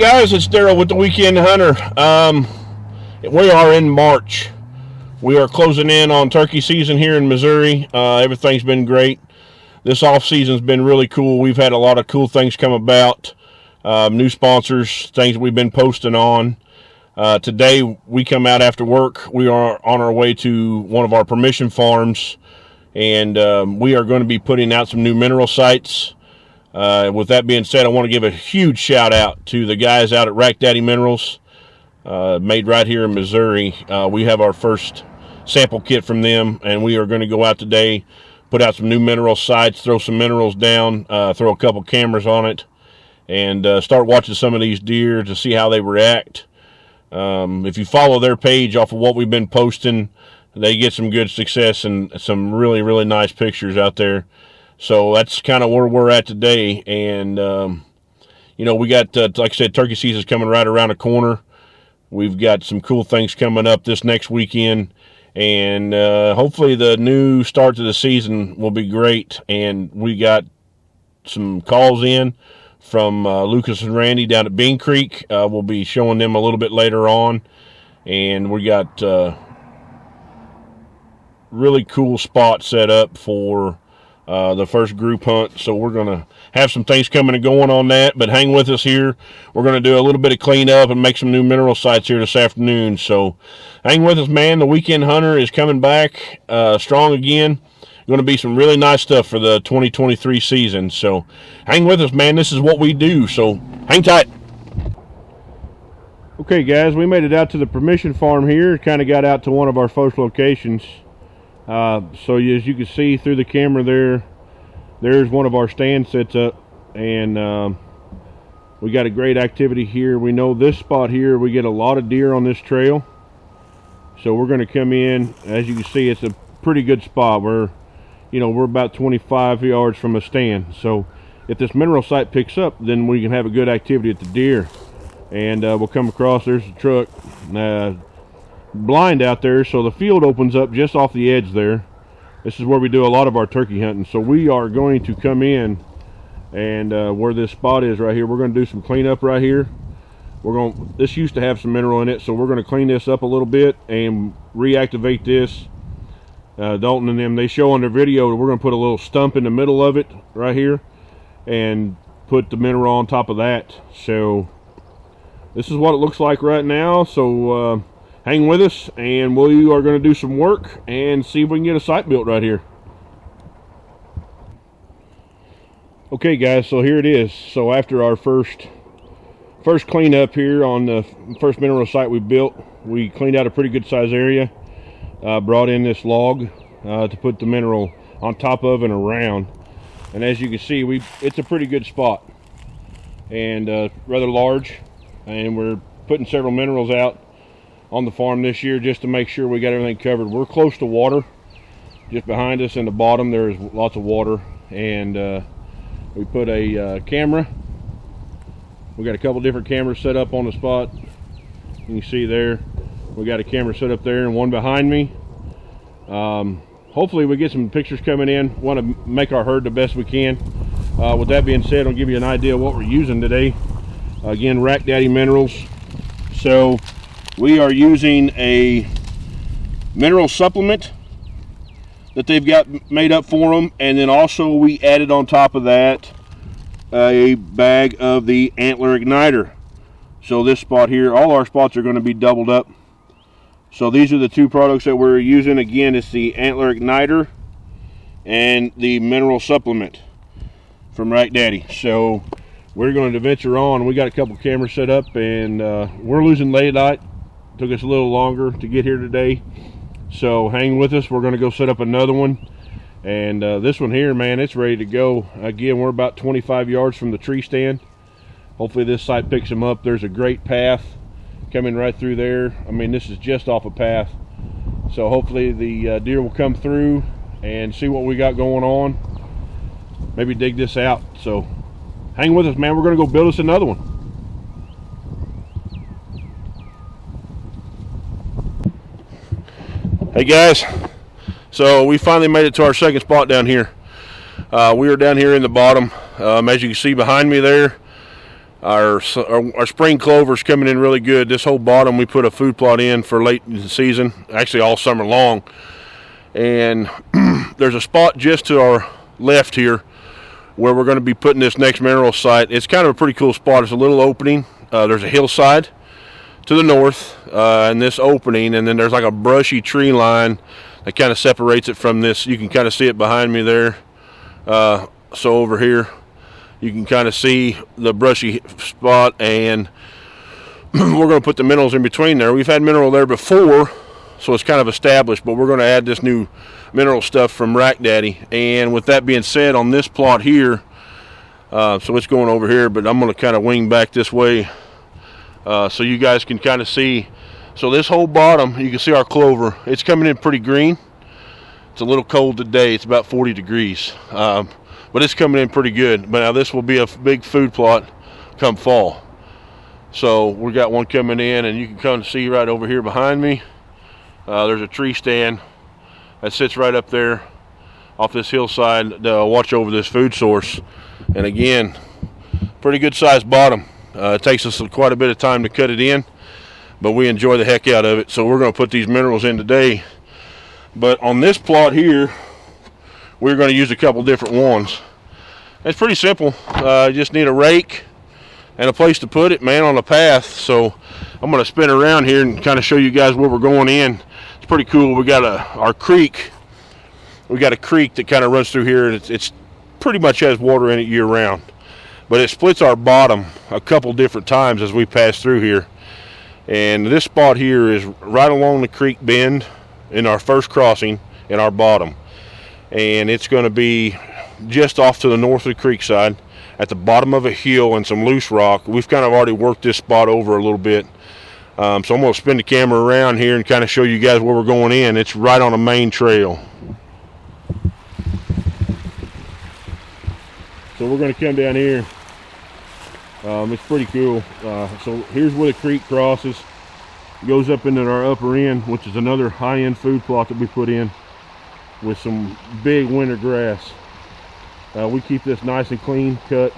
guys, it's Darryell with the Weekend Hunter. We are in March. We are closing in on turkey season here in Missouri. Everything's been great. This off season's been really cool. We've had a lot of cool things come about. New sponsors, things we've been posting on. Today we come out after work. We are on our way to one of our permission farms, and we are going to be putting out some new mineral sites. With that being said, I want to give a huge shout out to the guys out at Rack Daddy Minerals, made right here in Missouri. We have our first sample kit from them, and we are going to go out today, put out some new mineral sites, throw some minerals down, throw a couple cameras on it, and start watching some of these deer to see how they react. If you follow their page off of what we've been posting, they get some good success and some really, really nice pictures out there. So that's kind of where we're at today. And, you know, we got, like I said, turkey season's coming right around the corner. We've got some cool things coming up this next weekend. And hopefully the new start to the season will be great. And we got some calls in from Lucas and Randy down at Bean Creek. We'll be showing them a little bit later on. And we got really cool spot set up for the first group hunt. So we're going to have some things coming and going on that, but hang with us here. We're going to do a little bit of cleanup and make some new mineral sites here this afternoon. So hang with us, man. The Weekend Hunter is coming back strong again. Going to be some really nice stuff for the 2023 season. So hang with us, man. This is what we do. So hang tight. Okay, guys, we made it out to the permission farm here. Kind of got out to one of our first locations. So as you can see through the camera there's one of our stand sets up, and we got a great activity here. We know this spot here, we get a lot of deer on this trail. So we're going to come in. As you can see, it's a pretty good spot. We're about 25 yards from a stand. So if this mineral site picks up, then we can have a good activity at the deer. And we'll come across, there's the truck. Blind out there, so the field opens up just off the edge there. This is where we do a lot of our turkey hunting. So we are going to come in, and where this spot is right here, we're going to do some cleanup right here. This used to have some mineral in it, so we're going to clean this up a little bit and reactivate this. Dalton and them, they show on their video that we're going to put a little stump in the middle of it right here and put the mineral on top of that. So this is what it looks like right now. So hang with us, and we are going to do some work and see if we can get a site built right here. Okay, guys, so here it is. So after our first cleanup here on the first mineral site we built, we cleaned out a pretty good size area. Brought in this log to put the mineral on top of and around. And as you can see, it's a pretty good spot and rather large. And we're putting several minerals out on the farm this year just to make sure we got everything covered. We're close to water. Just behind us in the bottom there's lots of water, and we put a camera. We got a couple different cameras set up on the spot. You can see there we got a camera set up there and one behind me. Hopefully we get some pictures coming in. Want to make our herd the best we can. With that being said, I'll give you an idea of what we're using today. Again, Rack Daddy Minerals. So we are using a mineral supplement that they've got made up for them, and then also we added on top of that a bag of the antler igniter. So this spot here, all our spots are going to be doubled up. So these are the two products that we're using. Again, it's the antler igniter and the mineral supplement from Rack Daddy. So we're going to venture on. We got a couple cameras set up, and we're losing daylight. Took us a little longer to get here today, so hang with us. We're going to go set up another one, and this one here, man, it's ready to go. Again, we're about 25 yards from the tree stand. Hopefully this site picks them up. There's a great path coming right through there. I mean, this is just off a path, so hopefully the deer will come through and see what we got going on, maybe dig this out. So hang with us, man. We're going to go build us another one. Hey guys, so we finally made it to our second spot down here. We are down here in the bottom. As you can see behind me there, Our spring clover's coming in really good. This whole bottom we put a food plot in for late in the season, actually all summer long. And there's a spot just to our left here where we're going to be putting this next mineral site. It's kind of a pretty cool spot. It's a little opening. There's a hillside to the north and this opening, and then there's like a brushy tree line that kind of separates it from this. You can kind of see it behind me there. So over here you can kind of see the brushy spot, and we're going to put the minerals in between there. We've had mineral there before, so it's kind of established, but we're going to add this new mineral stuff from Rack Daddy. And with that being said, on this plot here, so it's going over here, but I'm going to kind of wing back this way so you guys can kind of see. So this whole bottom, you can see our clover. It's coming in pretty green. It's a little cold today. It's about 40 degrees. But it's coming in pretty good. But now this will be a big food plot come fall. So we got one coming in, and you can come see right over here behind me. There's a tree stand that sits right up there off this hillside to watch over this food source. And again, pretty good sized bottom. It takes us quite a bit of time to cut it in, but we enjoy the heck out of it. So we're going to put these minerals in today. But on this plot here, we're going to use a couple different ones. It's pretty simple. You just need a rake and a place to put it, man, on a path. So I'm going to spin around here and kind of show you guys where we're going in. It's pretty cool. We got our creek. We got a creek that kind of runs through here. It's pretty much has water in it year round, but it splits our bottom a couple different times as we pass through here. And this spot here is right along the creek bend in our first crossing in our bottom. And it's going to be just off to the north of the creek side at the bottom of a hill and some loose rock. We've kind of already worked this spot over a little bit. So I'm going to spin the camera around here and kind of show you guys where we're going in. It's right on a main trail. So we're going to come down here. It's pretty cool. So here's where the creek crosses. It goes up into our upper end, which is another high-end food plot that we put in with some big winter grass. We keep this nice and clean cut.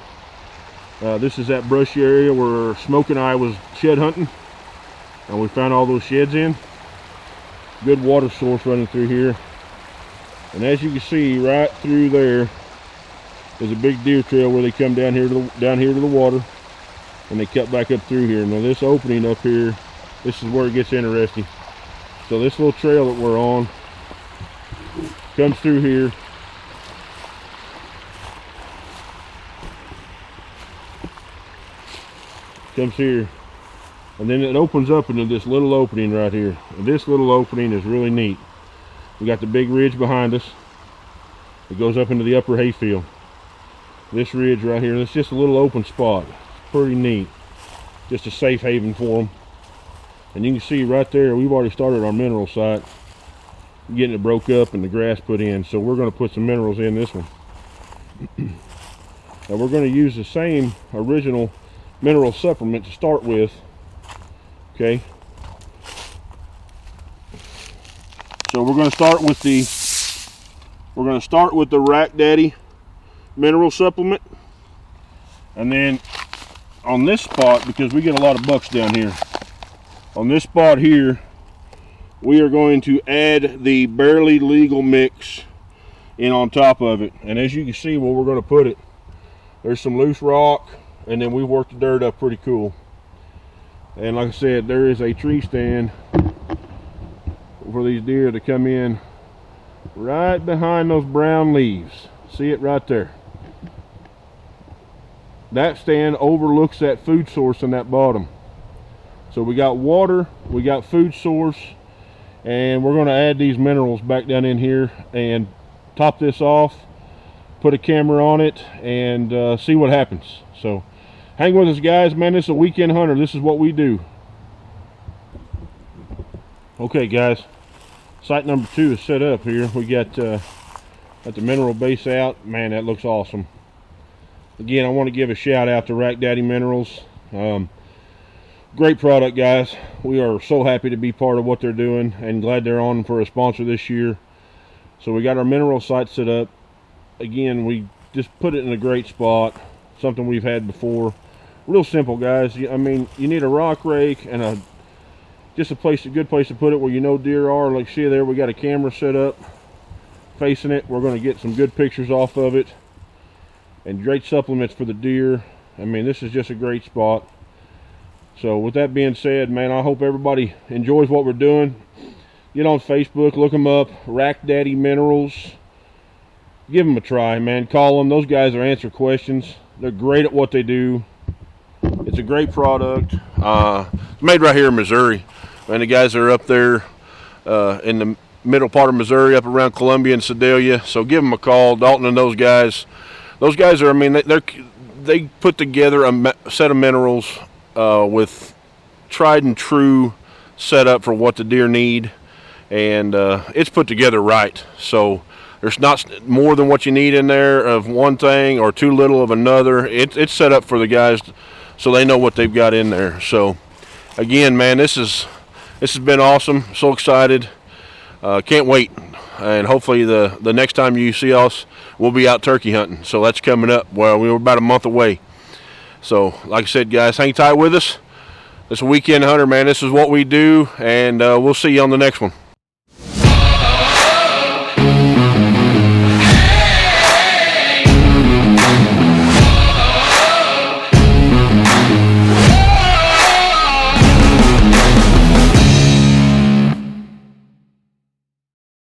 This is that brushy area where Smoke and I was shed hunting, and we found all those sheds in. Good water source running through here, and as you can see right through there is a big deer trail where they come down here to the water, and they cut back up through here. Now this opening up here, this is where it gets interesting. So this little trail that we're on comes through here, comes here, and then it opens up into this little opening right here. And this little opening is really neat. We got the big ridge behind us. It goes up into the upper hayfield. This ridge right here, it's just a little open spot. It's pretty neat. Just a safe haven for them. And you can see right there, we've already started our mineral site, getting it broke up and the grass put in. So we're going to put some minerals in this one. Now we're going to use the same original mineral supplement to start with. Okay. So we're going to start with the Rack Daddy mineral supplement, and then on this spot, because we get a lot of bucks down here, on this spot here we are going to add the Barely Legal mix in on top of it. And as you can see where we're going to put it, there's some loose rock, and then we worked the dirt up pretty cool. And like I said, there is a tree stand for these deer to come in right behind those brown leaves. See it right there? That stand overlooks that food source in that bottom. So we got water, we got food source, and we're going to add these minerals back down in here and top this off, put a camera on it, and see what happens. So hang with us, guys. Man, this is a weekend hunter. This is what we do. Okay, guys, site number 2 is set up here. We got the mineral base out. Man, that looks awesome. Again, I want to give a shout out to Rack Daddy Minerals. Great product, guys. We are so happy to be part of what they're doing and glad they're on for a sponsor this year. So we got our mineral site set up. Again, we just put it in a great spot, something we've had before. real simple, guys. I mean, you need a rock rake and just a good place to put it where you know deer are. Like, see there, we got a camera set up facing it. We're going to get some good pictures off of it and great supplements for the deer. I mean, this is just a great spot. So with that being said, man, I hope everybody enjoys what we're doing. Get on Facebook, look them up, Rack Daddy Minerals. Give them a try, man. Call them. Those guys will answer questions. They're great at what they do. It's a great product. It's made right here in Missouri. And the guys are up there in the middle part of Missouri, up around Columbia and Sedalia. So give them a call. Dalton and those guys. Those guys are, I mean, they put together a set of minerals with tried and true setup for what the deer need. And it's put together right. So there's not more than what you need in there of one thing or too little of another. It's set up for the guys so they know what they've got in there. So again, man, this has been awesome. So excited. Can't wait. And hopefully the next time you see us, we'll be out turkey hunting. So that's coming up. Well, we were about a month away. So like I said, guys, hang tight with us. This Weekend Hunter, man. This is what we do, and we'll see you on the next one.